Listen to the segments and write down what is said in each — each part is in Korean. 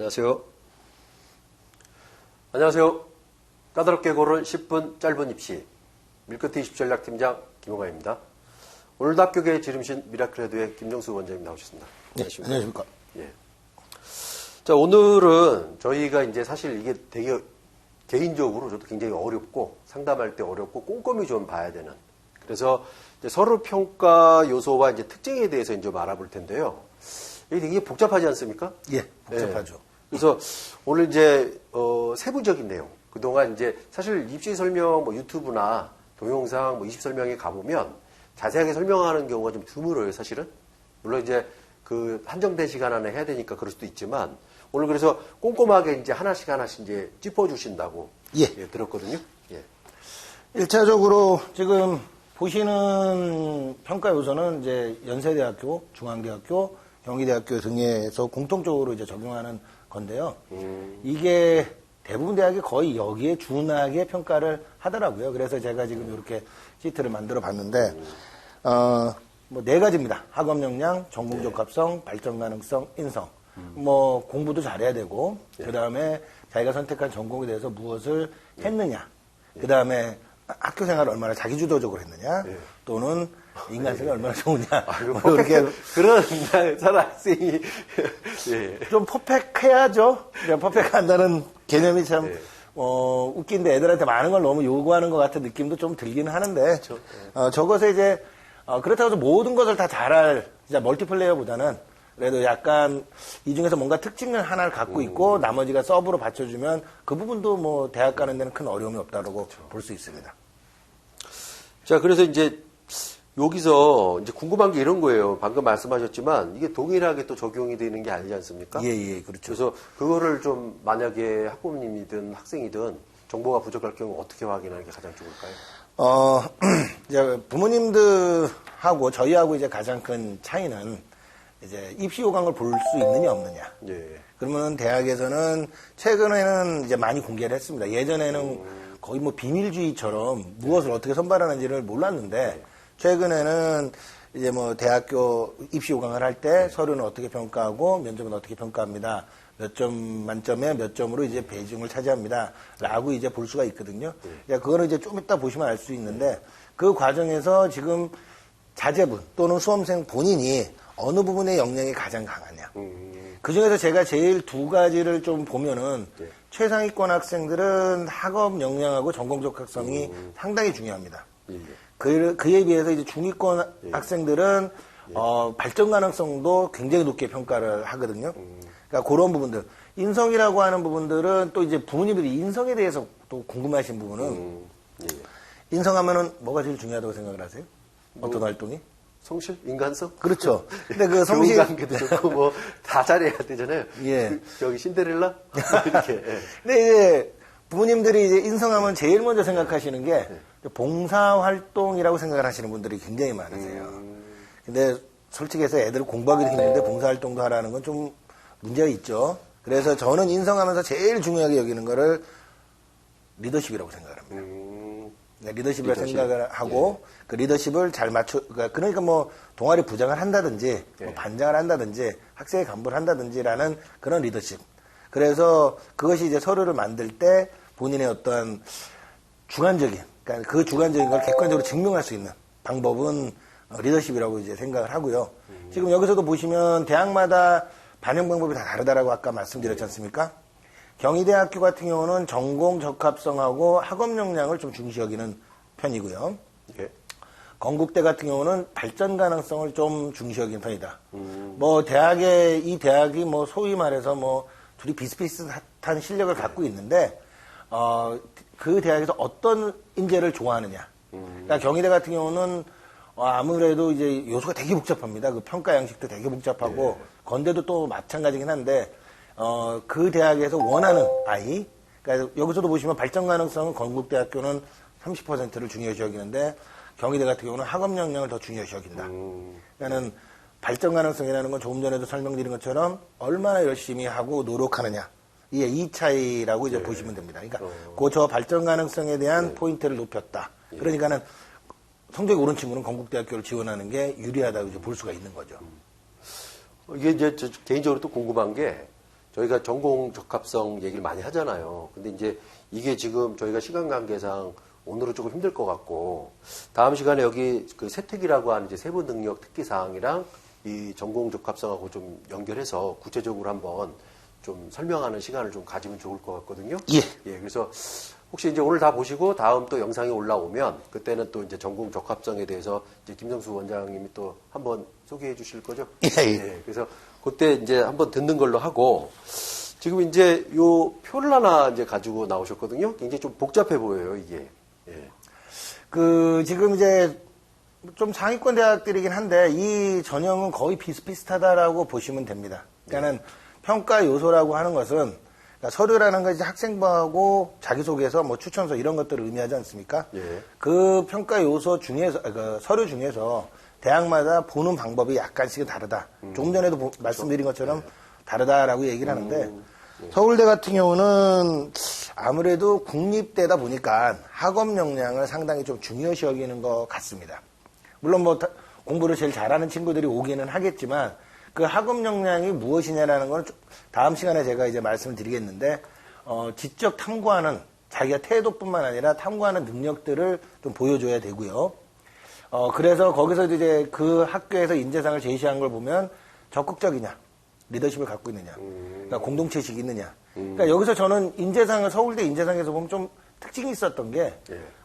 안녕하세요. 안녕하세요. 까다롭게 고른 10분 짧은 입시 밀크티 입시전략팀장 김홍아입니다. 오늘도 합격에 지름신 미라클헤드의 김정수 원장님 나오셨습니다. 네, 안녕하십니까. 예. 자, 오늘은 저희가 이제 사실 이게 되게 개인적으로 저도 굉장히 어렵고 상담할 때 어렵고 꼼꼼히 좀 봐야 되는. 그래서 이제 서로 평가 요소와 이제 특징에 대해서 이제 좀 알아볼 텐데요. 이게 되게 복잡하지 않습니까? 예, 복잡하죠. 네. 그래서 오늘 이제 세부적인 내용. 그동안 이제 사실 입시 설명 뭐 유튜브나 동영상 뭐 20설명에 가보면 자세하게 설명하는 경우가 좀 드물어요, 사실은. 물론 이제 그 한정된 시간 안에 해야 되니까 그럴 수도 있지만 오늘 그래서 꼼꼼하게 이제 하나씩 이제 짚어주신다고 예. 들었거든요. 예. 1차적으로 지금 보시는 평가 요소는 이제 연세대학교, 중앙대학교, 경희대학교 등에서 공통적으로 이제 적용하는 건데요. 이게 대부분 대학이 거의 여기에 준하게 평가를 하더라고요. 그래서 제가 지금 이렇게 시트를 만들어 봤는데, 뭐 네 가지입니다. 학업 역량, 전공 적합성, 발전 가능성, 인성. 뭐 공부도 잘해야 되고, 그 다음에 자기가 선택한 전공에 대해서 무엇을 했느냐. 그 다음에 학교 생활을 얼마나 자기주도적으로 했느냐. 또는 인간성이 얼마나 좋으냐. 뭐 이렇게 그런 학생이 좀 퍼펙해야죠. 퍼펙한다는 개념이 참 웃긴데 애들한테 많은 걸 너무 요구하는 것 같은 느낌도 좀 들기는 하는데 그렇죠. 저것에 이제 그렇다고 해서 모든 것을 다 잘할 진짜 멀티플레이어보다는 그래도 약간 이 중에서 뭔가 특징을 하나를 갖고 있고 나머지가 서브로 받쳐주면 그 부분도 뭐 대학 가는 데는 큰 어려움이 없다고 볼 수 있습니다. 자, 그래서 이제 여기서 이제 궁금한 게 이런 거예요. 방금 말씀하셨지만 이게 동일하게 또 적용이 되는 게 아니지 않습니까? 예, 그렇죠. 그래서 그거를 좀 만약에 학부모님이든 학생이든 정보가 부족할 경우 어떻게 확인하는 게 가장 좋을까요? 이제 부모님들하고 저희하고 이제 가장 큰 차이는 이제 입시 요강을 볼 수 있느냐 없느냐. 예. 그러면 대학에서는 최근에는 이제 많이 공개를 했습니다. 예전에는 거의 뭐 비밀주의처럼 무엇을 어떻게 선발하는지를 몰랐는데 최근에는 이제 뭐 대학교 입시 요강을 할 때 서류는 어떻게 평가하고 면접은 어떻게 평가합니다. 몇 점 만점에 몇 점으로 이제 베이징을 차지합니다. 라고 이제 볼 수가 있거든요. 그거는 이제 좀 이따 보시면 알 수 있는데 그 과정에서 지금 자제분 또는 수험생 본인이 어느 부분의 역량이 가장 강하냐. 그 중에서 제가 제일 두 가지를 좀 보면은 최상위권 학생들은 학업 역량하고 전공 적합성이 상당히 중요합니다. 그에 비해서 이제 중위권 학생들은 발전 가능성도 굉장히 높게 평가를 하거든요. 그러니까 그런 부분들. 인성이라고 하는 부분들은 또 이제 부모님들이 인성에 대해서 또 궁금하신 부분은 인성하면은 뭐가 제일 중요하다고 생각을 하세요? 어떤 활동이? 성실? 인간성? 그렇죠. 근데 그 성실. 좋은 관계도 좋고 뭐 다 잘해야 되잖아요. 예. 저기 신데렐라? 이렇게. 예. 근데 이제 부모님들이 이제 인성하면 제일 먼저 생각하시는 게 봉사활동이라고 생각을 하시는 분들이 굉장히 많으세요. 근데 솔직히 해서 애들 공부하기도 힘든데 봉사활동도 하라는 건 좀 문제가 있죠. 그래서 저는 인성하면서 제일 중요하게 여기는 거를 리더십이라고 생각을 합니다. 네, 리더십이라고 생각을 하고 그 리더십을 잘 그러니까 뭐 동아리 부장을 한다든지 뭐 반장을 한다든지 학생회 간부를 한다든지라는 그런 리더십. 그래서 그것이 이제 서류를 만들 때 본인의 어떤 주관적인 그러니까 그 주관적인 걸 객관적으로 증명할 수 있는 방법은 리더십이라고 이제 생각을 하고요. 지금 여기서도 보시면 대학마다 반영 방법이 다 다르다라고 아까 말씀드렸지 않습니까? 경희대학교 같은 경우는 전공 적합성하고 학업 역량을 좀 중시 여기는 편이고요. 건국대 같은 경우는 발전 가능성을 좀 중시 여기는 편이다. 뭐 이 대학이 뭐 소위 말해서 뭐 둘이 비슷비슷한 실력을 갖고 있는데 그 대학에서 어떤 인재를 좋아하느냐. 그러니까 경희대 같은 경우는 아무래도 이제 요소가 되게 복잡합니다. 그 평가 양식도 되게 복잡하고 건대도 또 마찬가지긴 한데 그 대학에서 원하는 아이, 그러니까 여기서도 보시면 발전 가능성은 건국대학교는 30%를 중요시 여기는데 경희대 같은 경우는 학업 역량을 더 중요시 여긴다. 그러니까는 발전 가능성이라는 건 조금 전에도 설명드린 것처럼 얼마나 열심히 하고 노력하느냐. 이게 이 차이라고 이제 보시면 됩니다. 그러니까 저 발전 가능성에 대한 포인트를 높였다. 그러니까는 성적이 오른 친구는 건국대학교를 지원하는 게 유리하다고 이제 볼 수가 있는 거죠. 이게 이제 저 개인적으로 또 궁금한 게 저희가 전공 적합성 얘기를 많이 하잖아요. 근데 이제 이게 지금 저희가 시간 관계상 오늘은 조금 힘들 것 같고, 다음 시간에 여기 그 세특이라고 하는 이제 세부 능력 특기 사항이랑 이 전공 적합성하고 좀 연결해서 구체적으로 한번 좀 설명하는 시간을 좀 가지면 좋을 것 같거든요. 예. 그래서 혹시 이제 오늘 다 보시고 다음 또 영상이 올라오면 그때는 또 이제 전공 적합성에 대해서 이제 김성수 원장님이 또 한번 소개해 주실 거죠? 예. 그래서 그때 이제 한번 듣는 걸로 하고, 지금 이제 요 표를 하나 이제 가지고 나오셨거든요. 굉장히 좀 복잡해 보여요, 이게. 지금 이제 좀 상위권 대학들이긴 한데 이 전형은 거의 비슷비슷하다라고 보시면 됩니다. 그러니까는 평가 요소라고 하는 것은, 그러니까 서류라는 것이 학생부하고 자기소개서, 뭐 추천서 이런 것들을 의미하지 않습니까? 예. 그 평가 요소 중에서, 그 서류 중에서 대학마다 보는 방법이 약간씩은 다르다. 조금 전에도 말씀드린 것처럼 다르다라고 얘기를 하는데, 서울대 같은 경우는 아무래도 국립대다 보니까 학업 역량을 상당히 좀 중요시 여기는 것 같습니다. 물론 뭐 공부를 제일 잘하는 친구들이 오기는 하겠지만, 그 학업 역량이 무엇이냐라는 건 다음 시간에 제가 이제 말씀을 드리겠는데, 지적 탐구하는 자기가 태도뿐만 아니라 탐구하는 능력들을 좀 보여줘야 되고요. 그래서 거기서 이제 그 학교에서 인재상을 제시한 걸 보면 적극적이냐, 리더십을 갖고 있느냐, 그러니까 공동체의식이 있느냐. 그러니까 여기서 저는 서울대 인재상에서 보면 좀 특징이 있었던 게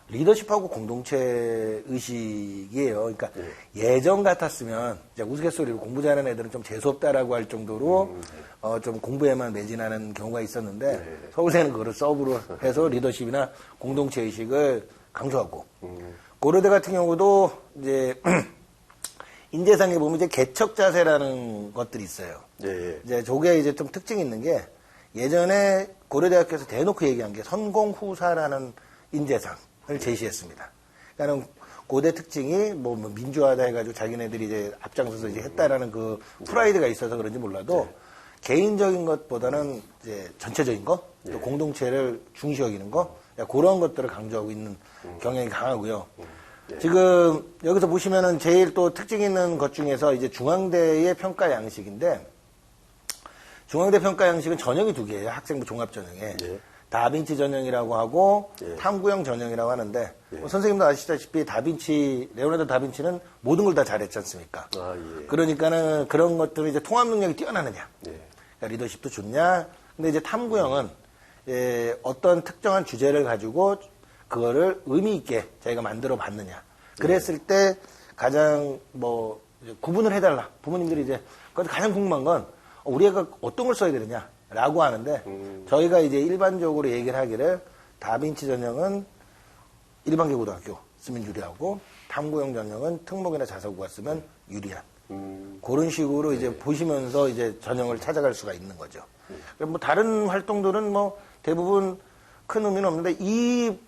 리더십하고 공동체 의식이에요. 그러니까 예전 같았으면 이제 우스갯소리로 공부 잘하는 애들은 좀 재수없다라고 할 정도로 좀 공부에만 매진하는 경우가 있었는데 서울대는 그걸 서브로 해서 리더십이나 공동체 의식을 강조하고, 고려대 같은 경우도 이제 인재상에 보면 이제 개척 자세라는 것들이 있어요. 이제 저게 이제 좀 특징이 있는 게, 예전에 고려대학교에서 대놓고 얘기한 게 선공후사라는 인재상을 제시했습니다. 그러니까 고대 특징이 뭐 민주화다 해가지고 자기네들이 이제 앞장서서 이제 했다라는 그 프라이드가 있어서 그런지 몰라도 개인적인 것보다는 이제 전체적인 것, 또 공동체를 중시 여기는 것, 그런 것들을 강조하고 있는 경향이 강하고요. 지금 여기서 보시면은 제일 또 특징 있는 것 중에서 이제 중앙대의 평가 양식인데, 중앙대 평가 양식은 전형이 두 개예요. 학생부 종합 전형에. 다빈치 전형이라고 하고 탐구형 전형이라고 하는데, 선생님도 아시다시피 레오나르도 다빈치는 모든 걸 다 잘했지 않습니까? 그러니까는 그런 것들은 이제 통합 능력이 뛰어나느냐, 그러니까 리더십도 좋냐. 근데 이제 탐구형은 어떤 특정한 주제를 가지고 그거를 의미 있게 자기가 만들어 봤느냐. 그랬을 때 가장 뭐 구분을 해달라. 부모님들이 이제 가장 궁금한 건 우리 애가 어떤 걸 써야 되느냐라고 하는데, 저희가 이제 일반적으로 얘기를 하기를 다빈치 전형은 일반계 고등학교 쓰면 유리하고, 탐구형 전형은 특목이나 자사고가 쓰면 유리한. 그런 식으로 이제 보시면서 이제 전형을 찾아갈 수가 있는 거죠. 뭐 다른 활동들은 뭐 대부분 큰 의미는 없는데, 이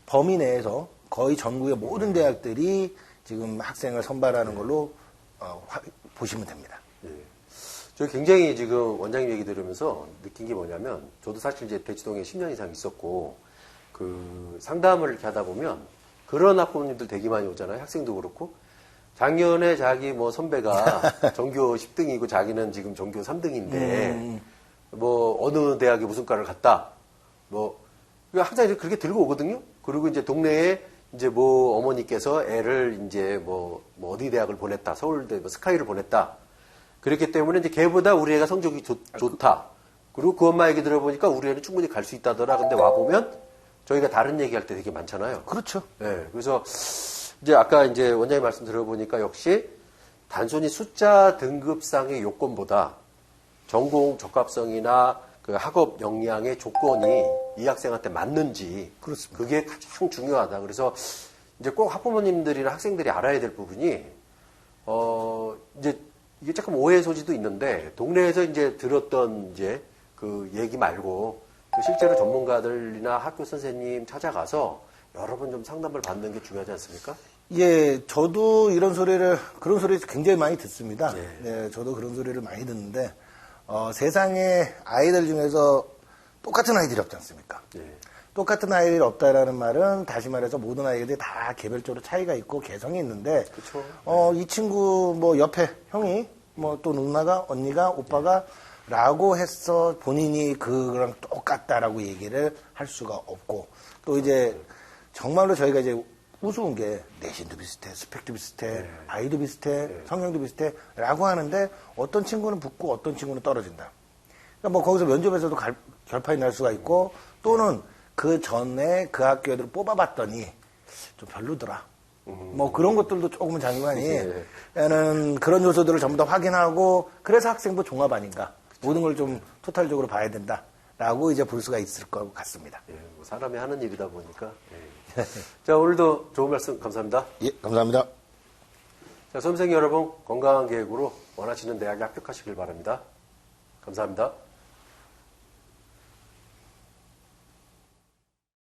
범위 내에서 거의 전국의 모든 대학들이 지금 학생을 선발하는 걸로 보시면 됩니다. 저 굉장히 지금 원장님 얘기 들으면서 느낀 게 뭐냐면, 저도 사실 이제 대치동에 10년 이상 있었고, 그 상담을 이렇게 하다 보면 그런 학부모님들 되게 많이 오잖아요. 학생도 그렇고. 작년에 자기 뭐 선배가 전교 10등이고 자기는 지금 전교 3등인데, 뭐 어느 대학에 무슨 과를 갔다. 뭐 항상 이제 그렇게 들고 오거든요. 그리고 이제 동네에 이제 뭐 어머니께서 애를 이제 뭐 어디 대학을 보냈다. 서울대 뭐 스카이를 보냈다. 그렇기 때문에 이제 걔보다 우리 애가 성적이 좋다. 그리고 그 엄마 얘기 들어보니까 우리 애는 충분히 갈 수 있다더라. 근데 와보면 저희가 다른 얘기할 때 되게 많잖아요. 그렇죠. 그래서 이제 아까 이제 원장님 말씀 들어보니까 역시 단순히 숫자 등급상의 요건보다 전공 적합성이나 그 학업 역량의 조건이 이 학생한테 맞는지, 그렇습니다. 그게 가장 중요하다. 그래서 이제 꼭 학부모님들이나 학생들이 알아야 될 부분이, 이제 이게 조금 오해 소지도 있는데, 동네에서 이제 들었던 이제 그 얘기 말고 실제로 전문가들이나 학교 선생님 찾아가서 여러 번 좀 상담을 받는 게 중요하지 않습니까? 예, 저도 그런 소리 굉장히 많이 듣습니다. 네, 저도 그런 소리를 많이 듣는데, 세상에 아이들 중에서 똑같은 아이들이 없지 않습니까? 똑같은 아이들이 없다라는 말은, 다시 말해서 모든 아이들이 다 개별적으로 차이가 있고 개성이 있는데, 그쵸. 이 친구 뭐 옆에 형이 뭐 또 누나가, 언니가, 오빠가 라고 해서 본인이 그거랑 똑같다라고 얘기를 할 수가 없고, 또 이제 정말로 저희가 이제 우스운 게 내신도 비슷해, 스펙도 비슷해, 아이도 비슷해, 성향도 비슷해 라고 하는데 어떤 친구는 붙고 어떤 친구는 떨어진다. 그러니까 뭐 거기서 면접에서도 결판이 날 수가 있고, 또는 그 전에 그 학교 애들을 뽑아봤더니 좀 별로더라. 뭐 그런 것들도 조금은 장기관이 나는 그런 요소들을 전부 다 확인하고, 그래서 학생부 종합 아닌가. 모든 걸 좀 토탈적으로 봐야 된다라고 이제 볼 수가 있을 것 같습니다. 예, 뭐 사람이 하는 일이다 보니까. 예. 자, 오늘도 좋은 말씀 감사합니다. 예, 감사합니다. 자, 수험생 여러분, 건강한 계획으로 원하시는 대학에 합격하시길 바랍니다. 감사합니다.